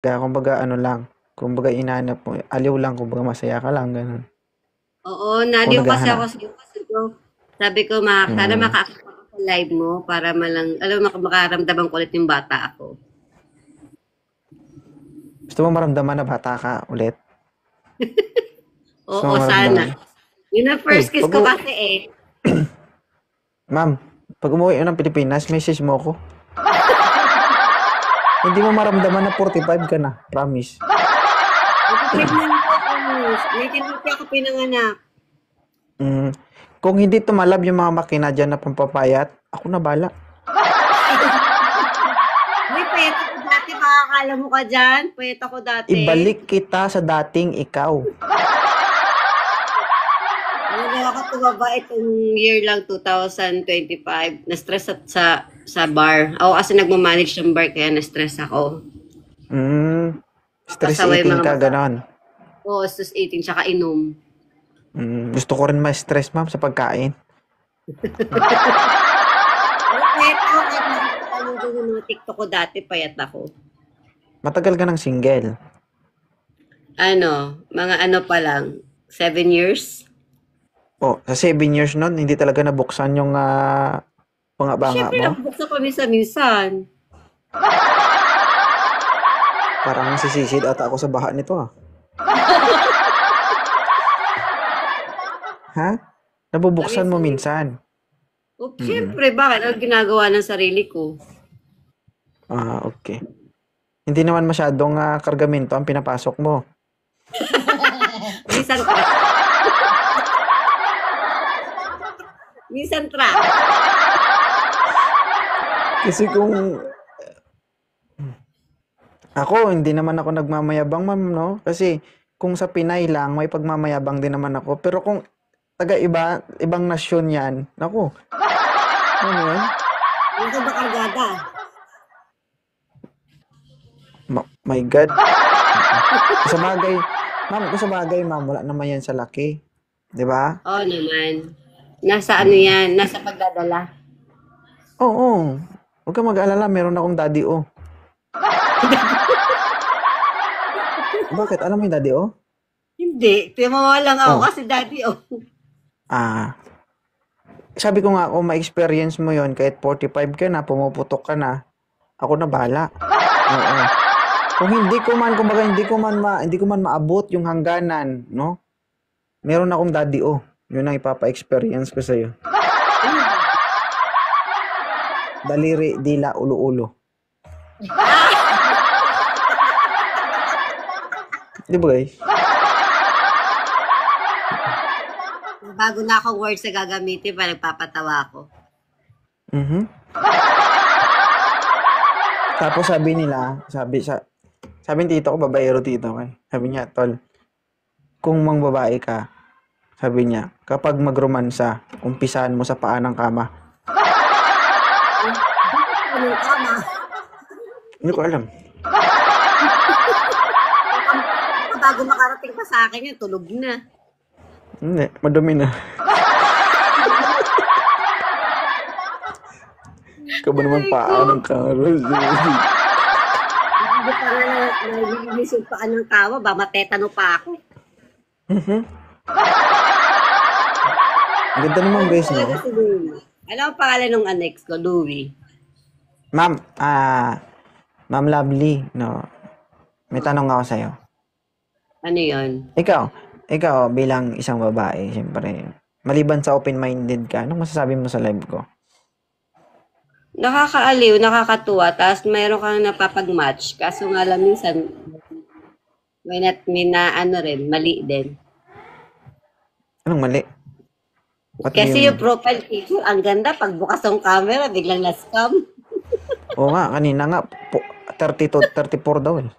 Kaya kumbaga ano lang, kumbaga inahanap mo, aliw lang, kumbaga masaya ka lang, ganun. Oo, Kung naliw kasi ako naghahanap. sa'yo kasi sabi ko sana Mm. maka-accept ako sa live mo para alam mo makaramdaman ko ulit yung bata ako. Gusto mo maramdaman na bata ka ulit? Gusto Oo, mo sana. maramdaman? Yun ang Uy, first kiss ko kasi eh. ma'am, pag umuwi ka ng Pilipinas, message mo ako. Hindi mo maramdaman na 45 ka na, promise. 45 na ako, promise. 1950 ako pinanganak. Mm. Kung hindi tumalab yung mga makina dyan na pampapayat, ako na bala. May payat ako dati, makakala mo ka dyan. Payat ako dati. Ibalik kita sa dating ikaw. Nagawa ko tumaba itong year lang 2025. Na-stress sa bar. Ako kasi nagmamanage ng bar kaya na-stress ako. Stress Pasaway eating mga ka, bata. ganon. Oo, stress eating tsaka inom. Gusto ko rin ma-stress, ma'am, sa pagkain. Pero payat ako kahit nakikita nyo dyan yung mga TikTok ko dati, payat ako. Matagal ka ng single. Mga ano pa lang, 7 years? Oh, sa 7 years nun, hindi talaga nabuksan yung banga-banga Siyempre, mo. nabubuksan pa minsan-minsan. Parang sisisid ata ako sa baha nito ah. Ha? Nabubuksan mo Paminsan-minsan. minsan. Oh, Mm. siyempre, bakit? Ano ginagawa ng sarili ko? Okay. Hindi naman masyadong kargamento ang pinapasok mo. Minsan truck. Minsan truck. Kasi kung ako, hindi naman ako nagmamayabang, ma'am, no? Kasi kung sa Pinay lang, may pagmamayabang din naman ako. Pero kung ibang nasyon yan, naku, ano yun? Ano ka ba kargada? My God. Sa bagay, ma'am, wala naman yan sa laki. 'Di ba? Oo naman. Nasa ano yan, nasa pagdadala. Oo. Huwag kang mag-alala, meron akong daddy o. Bakit? Alam mo yung daddy o? Hindi, timawa lang ako Oh. kasi daddy, oh. Ah, sabi ko nga, kung ma-experience mo yon kahit 45 ka na, pumuputok ka na, ako na bahala. Oo. Kung hindi ko man, kumbaga, hindi ko man maabot yung hangganan, no? Meron akong daddy o. Yun ang ipapa-experience ko sa'yo. Daliri, dila, ulo-ulo. Di ba guys? Bago na ako words na gagamitin pa nagpapatawa ako. Mhm. Tapos sabi ng tito ko, babaero tito ko eh. Sabi niya, tol, kung mang babae ka, sabi niya, kapag magromansa, umpisahan mo sa paa ng kama. Bakit ka ng kama? Hindi ko alam. Baka bago makarating pa sa akin yun, tulog na. Hindi, madumi na. Ikaw ba naman Ay ko. paa ng Carol? Hindi pa nga nalilinis yung paan ng tawa, ba matetano pa ako. Mhm. Ang ganda naman Ano guys, talaga no? si Louie? Alam ang pangalan ng annex ko, Louie. Ma'am, Ma'am Lovely, no? May tanong ako sa'yo. Ano yon? Ikaw bilang isang babae, siyempre, maliban sa open-minded ka, anong masasabi mo sa live ko? Nakakaaliw, nakakatuwa, tapos mayroon kang napapag-match. Kaso nga lang minsan, may na ano rin, mali din. Anong mali? What do you Kasi yung mean? profile picture, ang ganda. Pagbukas ng camera, biglang na-scam. Oo nga, kanina nga, 30 to 34 daw eh.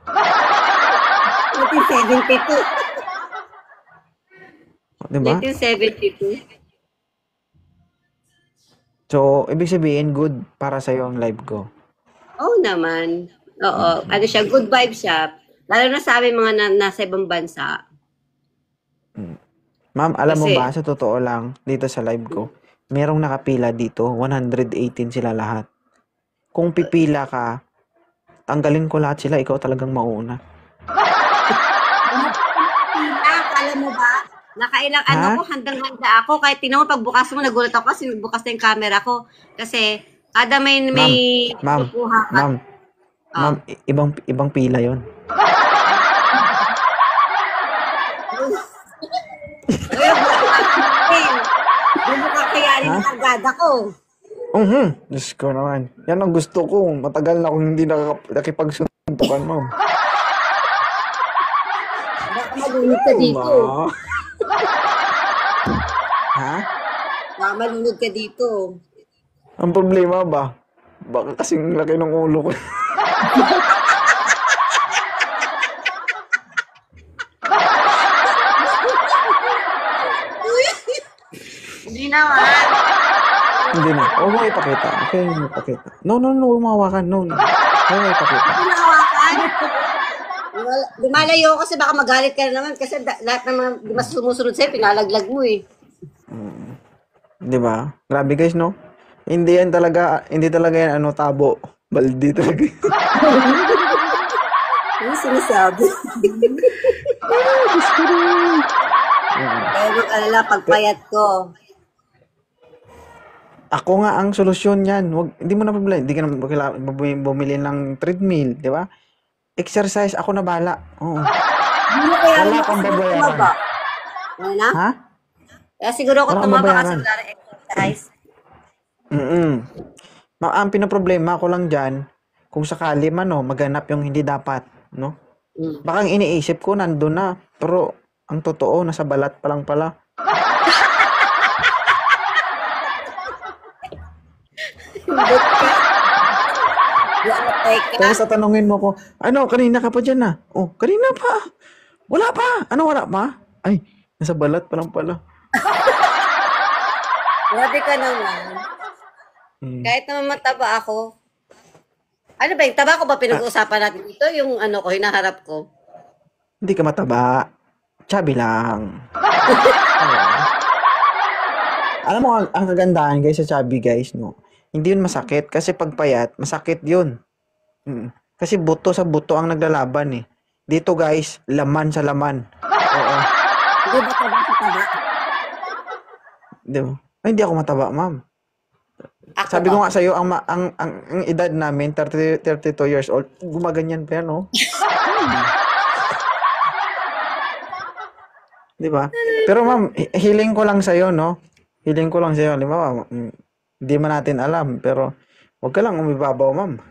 1972. Di ba? 1972. So, ibig sabihin, good para sa'yo ang live ko. Oo naman. Oo. Ano siya, good vibe siya. Lalo na sa amin mga nasa ibang bansa. Ma'am, alam mo ba, Kasi, sa totoo lang, dito sa live ko, merong nakapila dito, 118 sila lahat. Kung pipila ka, tanggalin ko lahat sila, ikaw talagang mauna. Alam mo ba? Nakailang Ha? ano ko, handang-handa ako. Kahit tinawag pagbukas mo, nagulat ako kasi nagbukas na yung camera ko. Kasi, kada may Ma'am, ma'am, kukuha ka. ma'am, ma'am, ibang pila yon. Hindi mo kakayanin ng agad ako. Diyos ko naman. Yan ang gusto ko. Matagal na akong hindi nakipagsuntukan, ma'am. Baka malunod ka dito. Ma. Ha? Baka malunod ka dito. Ang problema ba? Baka kasing laki ng ulo ko. Hindi naman. Hindi na. Huwag mo ipakita. Okay, huwag mo ipakita. No, huwag mo hawakan. No. Huwag mo ipakita. Hinahawakan. Lumalayo ako kasi baka magalit ka na naman kasi lahat ng mga di mas sumusunod sa'yo, pinalaglag mo eh. Di ba? Grabe guys, no? Hindi talaga yan tabo. Baldi talaga. Ano sinasabi? Kaya mag-alala, pagpayat ko. Ako nga ang solusyon yan. Hindi mo na problema. Hindi ka na kailangan bumili ng treadmill, di ba? Exercise, ako na bahala. Oo. Hindi mo kaya Wala kang babayaran. tumaba. Ano na? Ha? Kaya siguro ako Wala kang tumaba kasi babayaran. wala rin exercise. Ang pinaproblema ko lang dyan, kung sakali man, maghanap yung hindi dapat, no? Baka ang iniisip ko, nandun na. Pero, ang totoo, nasa balat pa lang pala. Hindot ka. Yamatay ka. Tapos tatanungin mo ko, kanina ka pa dyan na. Oh, kanina pa. Wala pa. Wala pa? Ay, nasa balat pa lang pala. Grabe ka naman. Kahit naman mataba ako. Ano ba yung taba ko ba pinag-uusapan natin dito? Yung ko, hinaharap ko. Hindi ka mataba. Chubby lang. Oo. Alam mo, ang kagandahan guys sa chubby guys, no? Hindi yun masakit. Kasi pag payat, masakit yun. Kasi buto sa buto ang naglalaban eh. Dito guys, laman sa laman. Oo. Hindi ba taba sa taba? Di ba? Ay, hindi ako mataba, ma'am. Ako Sabi ba? ko nga sa'yo, ang edad namin, 32 years old, gumaganyan pa yan, no? Di ba? Pero ma'am, hiling ko lang sa'yo, no? Hiling ko lang sa'yo. Halimbawa, hindi man natin alam, pero huwag ka lang umibabaw, ma'am.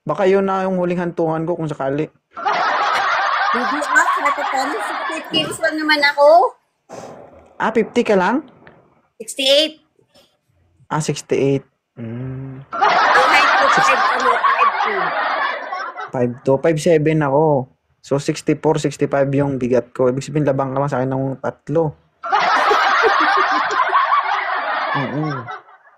Baka yun na yung huling hantungan ko kung sakali. Hindi natutano. 68 kilos lang naman ako. 50 ka lang? 68. 68. Ang height ko, 5'2". 5'7 ako. So, 64, 65 yung bigat ko. Ibig sabihin, labang ka lang sa akin ng 3.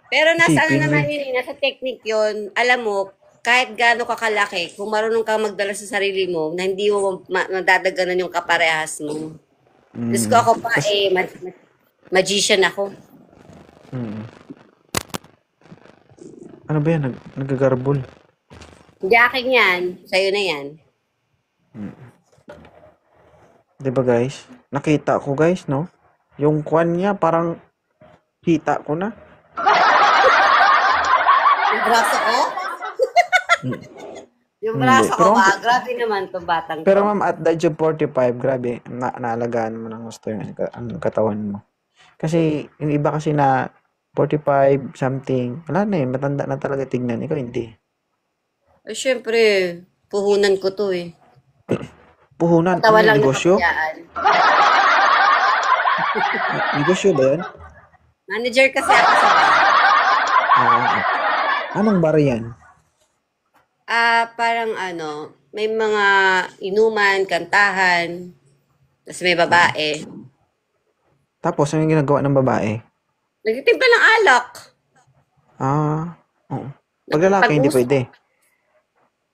Pero nasa Isipin naman mo. yun, nasa technique yun. Alam mo, kahit gaano ka kalaki, kung marunong kang magdala sa sarili mo, na hindi mo nadadaganan yung kaparehas mo. Diyos ko ako pa magician ako. Ano ba yan? Nagagarbol. Hindi akin yan. Sa'yo na yan. Diba guys? Nakita ko guys, no? Yung kwan niya, parang kita ko na. Yung braso ko? Yung braso ko Pero- ba? Grabe naman to batang Pero to. ma'am, at the age of 45, grabe, naalagaan mo ng gusto yung katawan mo. Kasi, yung iba kasi na 45, something, wala na matanda na talaga tignan. Ikaw hindi. Eh, syempre, puhunan ko to eh. Puhunan, Tawa ano, lang negosyo? napapayaan. Negosyo ba yan? Manager kasi ako sa bar. Anong bar yan? Parang may mga inuman, kantahan, tapos may babae. Tapos, ano yung ginagawa ng babae? Nagtitimpla ng alak. Oo. Pag lalaki, hindi pwede.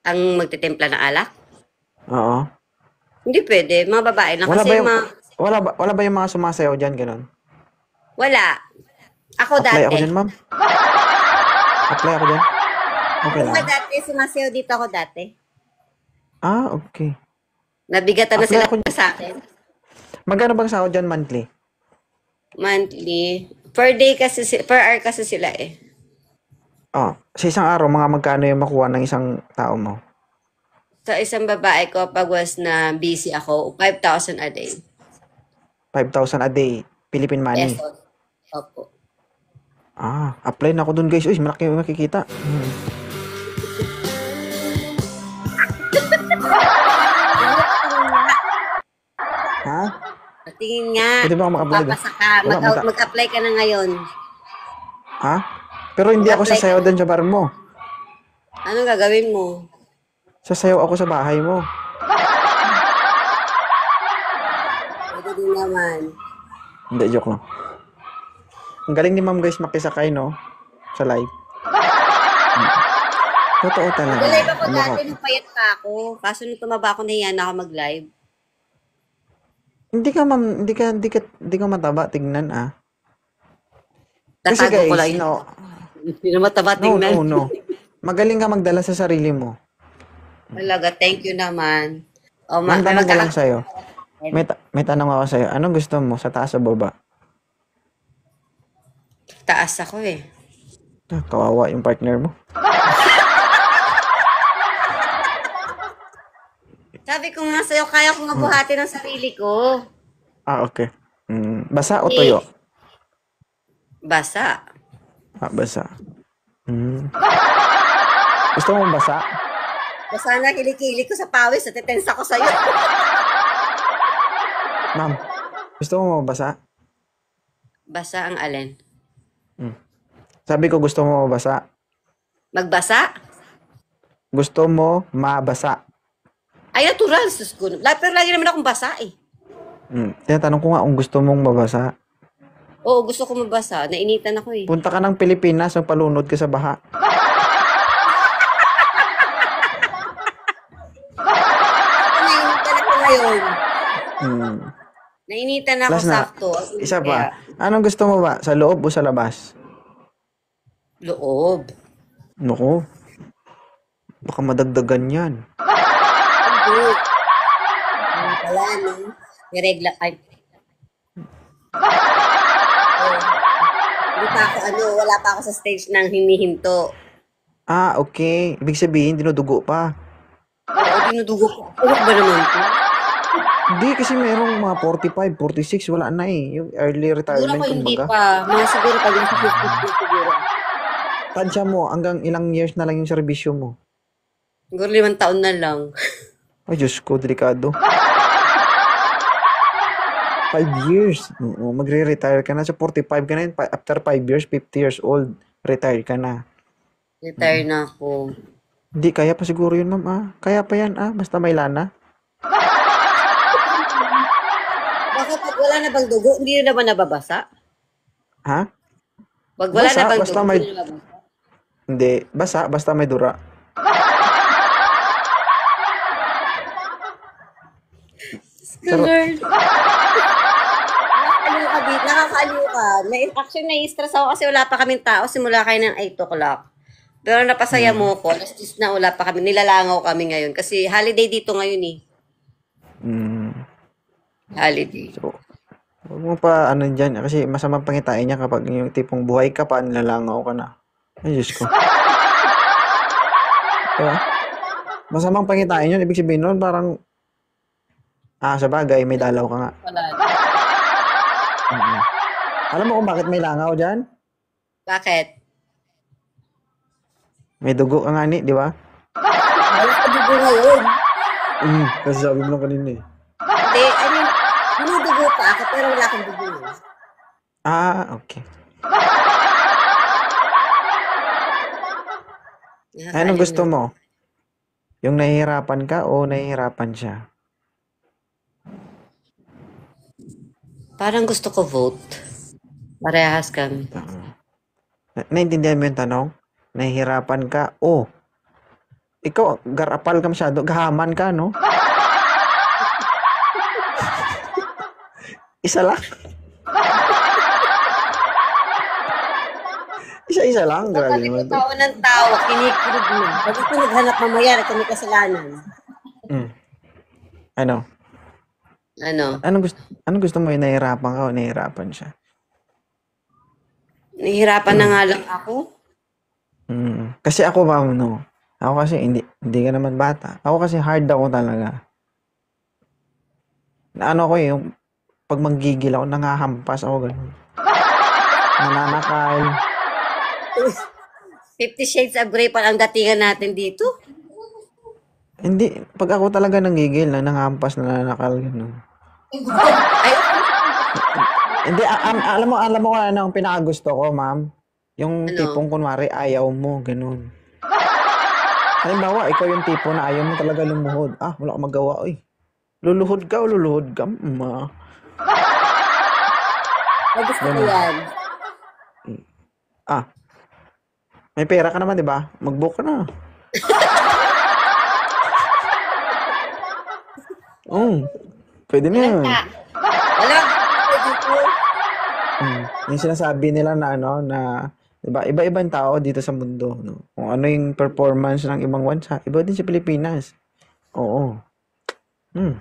Ang magtitimpla ng alak? Oo. Hindi pwede. Mga babae lang. Wala Kasi ba yung, wala ba yung mga sumasayaw dyan, ganun? wala. Ako Apply ako dati. dyan, ma'am. Apply ako dyan. Okay Ako lang. dati, sumasayaw dito ako dati. Okay. Nabigatan na Apply sila ako. sa akin. Magkano bang sahod dyan monthly? Monthly. Per day kasi, per hour kasi sila eh. Sa isang araw, mga magkano yung makuha ng isang tao mo? Sa isang babae ko, pag was na busy ako, 5,000 a day. 5,000 a day, Philippine money. Pesos. Opo. Apply na ako dun guys. Uy, malaki yung makikita. Ha? Tingin nga. Pwede ba ako mag-apply doon? Papasa ka. Wala, Mag-apply ka na ngayon. Ha? Pero hindi ako Mag-apply sasayaw ka. doon sa bar mo. Anong gagawin mo? Sasayaw ako sa bahay mo. Pwede din naman. Hindi, joke lang. Ang galing ni ma'am guys makisakay, no? Sa live. Totoo talaga. Mag-live ako Ano dati ko? nung payat pa ako. Kaso nung tumaba ako, nahiya na ako mag-live. Hindi ka, ma'am, hindi ka mataba, tignan, Kasi Tatago ko lang guys, yun. no, Hindi na mataba no, tingnan. no. Magaling ka magdala sa sarili mo. Talaga, thank you naman. O, Ma'am, tanong ko lang magkaka- sa'yo. May tanong ako sa'yo. Anong gusto mo? Sa taas o baba? Taas ako eh. Kawawa yung partner mo. Sabi ko nga sa'yo, kaya kong mabuhati ng sarili ko. Okay. Basa o tuyo? Basa. Basa. Gusto mo basa? Basa na kilikili ko sa pawis, natitensa ko sa'yo. Ma'am, gusto mo mabasa? Basa ang alin? Sabi ko gusto mo mabasa. Magbasa? Gusto mo mabasa. Ay, natural. Sus ko. Pero lagi naman akong basa eh. Tinatanong ko nga kung gusto mong mabasa. Oo, gusto ko mabasa. Nainitan ako eh. Punta ka ng Pilipinas, magpalunod ka sa baha. Nainitan ako ngayon. Nainitan ako Last na. sakto. Isa Kaya, pa. Anong gusto mo ba? Sa loob o sa labas? loob. Naku. Baka madagdagan yan. Hindi. Ano pala, no? May regla. Ay. Oh. Hindi pa ako, wala pa ako sa stage ng hinihinto. Okay. Ibig sabihin, dinudugo pa. Oo, dinudugo ko. Uwag ba naman ko? Hindi, kasi mayroong mga 45, 46, wala na eh. Yung early Siguro retirement, ko hindi kumbaga. pa. Mga siguro pag nasa 50 siguro. Tansya mo, hanggang ilang years na lang yung serbisyo mo. Siguro 5 taon na lang. Ay, Diyos ko, delikado. 5 years. Oo, magre-retire ka na. Sa 45 ka na yun. After 5 years, 50 years old, retire ka na. Retire na ako. Hindi, kaya pa siguro yun, ma'am. Kaya pa yan, basta may lana. Bakit pag wala na bang dugo, hindi na naman nababasa? Ha? Pag wala Basa, na bang basta dugo, may- hindi na nababasa? Hindi, basta may dura. Lord. Nakakaliw ka, Bit. Nakakaliw ka. Actually, nai-stress ako kasi wala pa kaming tao. Simula kayo ng 8 o'clock. Pero napasaya mo ko. Alas 10 na wala pa kami. Nilalangaw kami ngayon. Kasi holiday dito ngayon eh. Holiday. So, huwag mo pa ano dyan. Kasi masamang pangitain niya kapag yung tipong buhay ka pa, nilalangaw ka na. Ay, Diyos ko. Diba? Masamang pangitain yun. Ibig sabihin nun, parang, sa bagay, may dalaw ka nga. Wala. Alam mo kung bakit may langaw dyan? Bakit? May dugo ka nga ni, di ba? Wala ka dugo ngayon. Kasi sabi mo lang kanina eh. Hindi, dinudugo pa ako pero wala akong dugo. Okay. Anong gusto mo? Yung nahihirapan ka o nahihirapan siya? Parang gusto ko vote. Parehas kami. Naintindihan mo yung tanong? Nahihirapan ka o ikaw, garapal ka masyado, gahaman ka, no? Isa lang. Isa-isa lang, grabe Sabi ko, naman to. tao ng tawa, kinikilig mo. Pag ito naghanap mamaya na kami kasalanan. Ano? Ano? Anong gusto mo? Nahihirapan ka o nahihirapan siya? Nahihirapan na nga lang ako. Kasi ako, ma'am, no? Ako kasi, hindi ka naman bata. Ako kasi hard ako talaga. Na ano ko yung pag manggigil ako, nangahampas ako ganun. Nananakal. 50 Shades of Grey pa ang datingan natin dito. Hindi, pag ako talaga nanggigil, nangahampas, nananakal, ganun. Ay, Hindi, alam mo kung ano ang pinakagusto ko, ma'am? Yung ano? tipong kunwari, ayaw mo, ganun. Halimbawa, ikaw yung tipo na ayaw mo talaga lumuhod. Ah, wala akong magawa, oy. Luluhod ka o luluhod ka? Ay, gusto ko yan. Ah, may pera ka naman, di ba? Mag-book ka na. Pwede na yan. Wala. Dito. Yung sinasabi nila na ano, na, di ba, iba-ibang tao dito sa mundo, no? Kung ano yung performance ng ibang bansa, iba din sa Pilipinas. Oo. Yung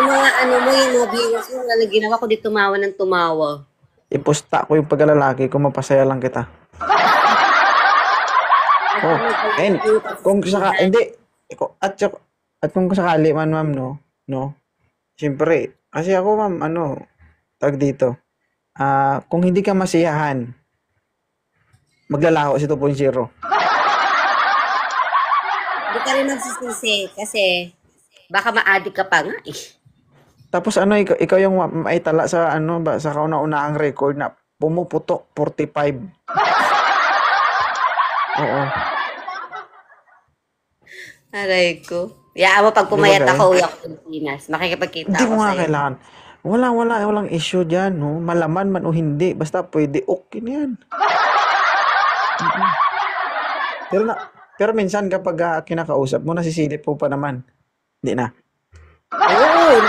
mga ano mo, yung mga viewers mo, wala ginawa ko di tumawa ng tumawa. Ipusta ko yung pagkalalaki ko, mapasaya lang kita. Oh, and kung hindi, at kung sakali man, ma'am, no, siyempre, kasi ako, ma'am, tag dito, kung hindi ka masiyahan, maglalaho si 2.0. Hindi ka rin magsisisi kasi baka ma-addict ka pa nga eh. Tapos ikaw yung maitala sa sa kauna-unahang record na pumuputok 45. Oo. Aray ko. Yaan mo pag pumayat Di ba, ako, uwi ako sa Pilipinas. Makikipagkita Hindi ako mo nga sa'yo. kailangan. Walang issue dyan, no? Malaman man o hindi. Basta pwede, okay na yan. Pero, pero minsan kapag kinakausap mo, nasisilip po pa naman. Hindi na. Oo,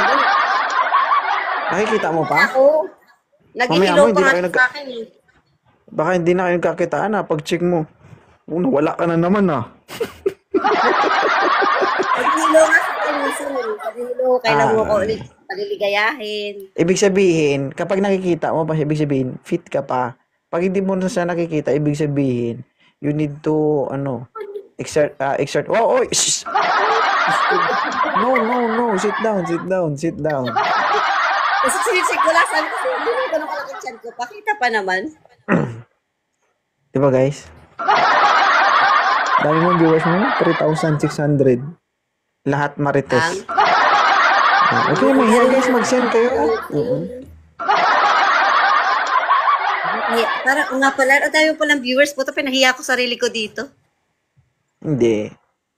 Nakikita mo pa? ako. Mamaya Nag-ihilo mo, pa hindi na nga kayo sa akin eh. Baka hindi na kayo nagkakitaan na pag check mo. Wala ka na naman Nag-ihilo nga sa akin minsan eh. Nag-ihilo, kailan mo ko ulit paliligayahin. Ibig sabihin, kapag nakikita mo pa, ibig sabihin, fit ka pa. Pag hindi mo na siya nakikita, ibig sabihin, you need to, exert. Oh, oh, shh. No. Sit down. Kasi sinicheck ko lang, sabi ko, hindi mo ganun kalaki chan ko. Pakita pa naman. Diba, guys? Dami mong viewers mo, 3,600. Lahat marites. Okay, mahiya guys, mag-send kayo. Parang, nga pala, ang dami palang viewers. Puto, pinahiya ko sarili ko dito. Hindi.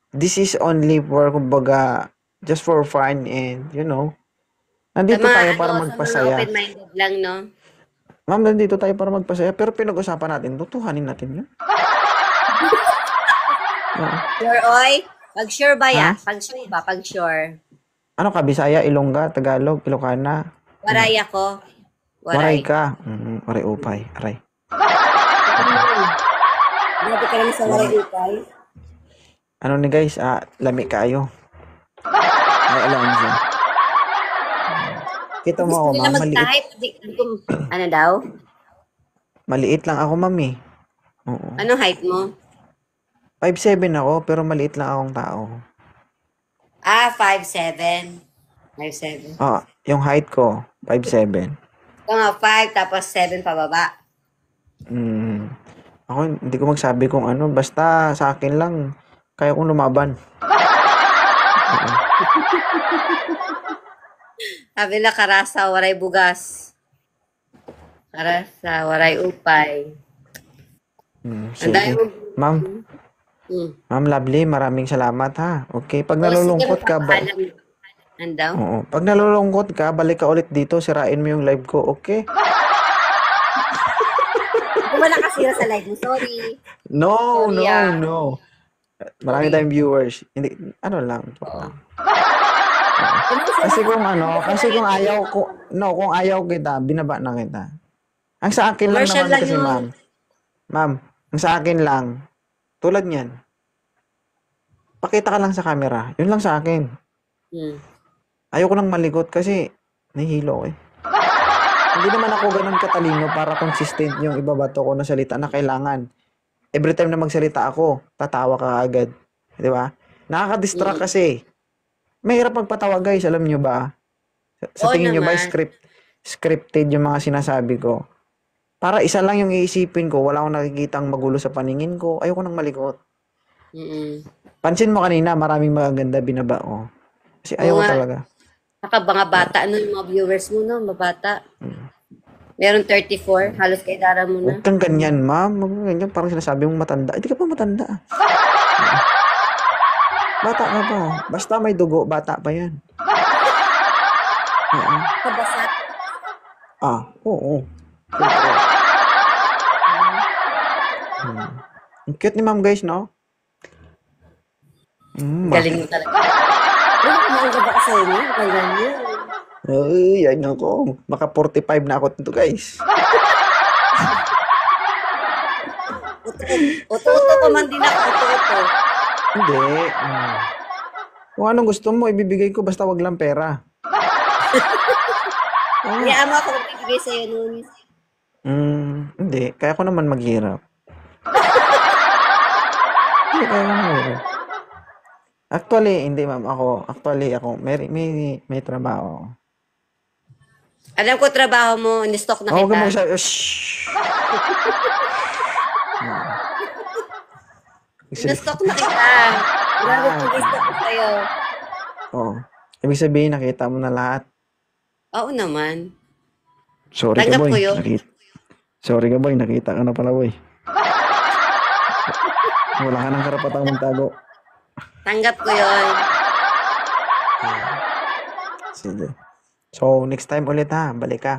This is only for, kumbaga, just for fun and, nandito tayo para magpasaya. Sa mga open-minded lang, no? Ma'am, nandito tayo para magpasaya, pero pinag-usapan natin, tutuhanin natin yun. Sure, oy. Pag-sure ba ya? Pag-sure ba? Pag-sure. Ano ka, Bisaya, Ilongga, Tagalog, Ilocana? Waray ako. Waray ka. Waray upay. Aray. Grabe ka naman sa waray upay. Ano ni guys, lami kayo. Ay, alam siya. Kita mo ako, Gusto ma'am, nila maliit. mag-type. Ano daw? Maliit lang ako, ma'am eh. Oo. Anong height mo? 5'7" ako, pero maliit lang akong tao. 5'7". 5'7". Yung height ko, 5'7". Ito nga, 5 tapos 7 pababa. Ako, hindi ko magsabi kung ano, basta sa akin lang, kaya kong lumaban. Sabi na karasa, waray bugas. Karasa, waray upay. Ang Sige. dami mo. Ma'am Lovely, maraming salamat ha. Okay, pag nalulungkot ka, Andaw? Oo. Pag nalulungkot ka, balik ka ulit dito, sirain mo yung live ko, okay? Wala kasi sa live mo, sorry. No. Sorry, Marami tayong viewers. Hindi, lang, joke lang. Kasi kung ayaw kita, binaba na kita. Ang sa akin lang Commercial naman lang kasi, yun. ma'am, ang sa akin lang, tulad niyan, pakita ka lang sa camera. Yun lang sa akin. Hmm. Ayoko nang maligot kasi nahihilo ako eh. Hindi naman ako ganun katalino para consistent yung ibabato ko na salita na kailangan. Every time na magsalita ako, tatawa ka agad. Di ba? Nakaka-distract Mm. kasi. Mahirap magpatawa guys, alam nyo ba? Sa Oo tingin nyo ba naman. scripted yung mga sinasabi ko? Para isa lang yung iisipin ko, wala akong nakikitang magulo sa paningin ko, ayoko nang maligot. Mm. Pansin mo kanina, maraming magaganda binaba ko. Kasi Oo ayoko nga. talaga. Mga bata, ano yung mga viewers mo, no? Mabata. Meron 34, halos kay Dara mo na. Huwag kang ganyan, ma'am. Huwag kang ganyan, parang sinasabi mong matanda. Hindi ka pa matanda. Bata ka pa. Basta may dugo, bata pa yan. Oo. Kabasat. Oo. Siyempre. Ang cute ni ma'am guys, no? Galing mo talaga. Ano, kumain ba ka sa inyo? Kailan yun? Ay, yan ako. Maka 45 na ako nito, guys. Uto-uto pa man din ako, uto-uto. Hindi. Kung anong gusto mo, ibibigay ko basta wag lang pera. Kaya mo ako magbibigay sa'yo nun. Hindi. Kaya ko naman maghirap. Hindi, kaya ko maghirap. Actually, hindi ma'am. Ako, may trabaho. Alam ko trabaho mo, in-stock na Huwag kita. mo magsabi. Shhh! In-stock na kita. Grabe ko in-stock ko sa'yo. Oh. Ibig sabihin, nakita mo na lahat. Oo naman. Sorry ka, Tanggap boy. ko yun. Sorry ka, boy. Nakita ka na pala, boy. Wala ka ng karapatang magtago. Tanggap ko yun. Sige. So, next time ulit ha. Balik ka.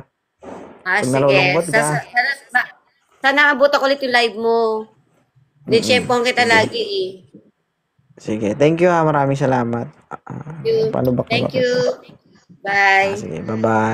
Pag Sige. nalulungkot ka. Sana abot ako ulit yung live mo. Ni-champion kita lagi eh. Sige. Thank you ha. Maraming salamat. Thank you. Paano ba Thank you. Bye. Sige. Bye-bye.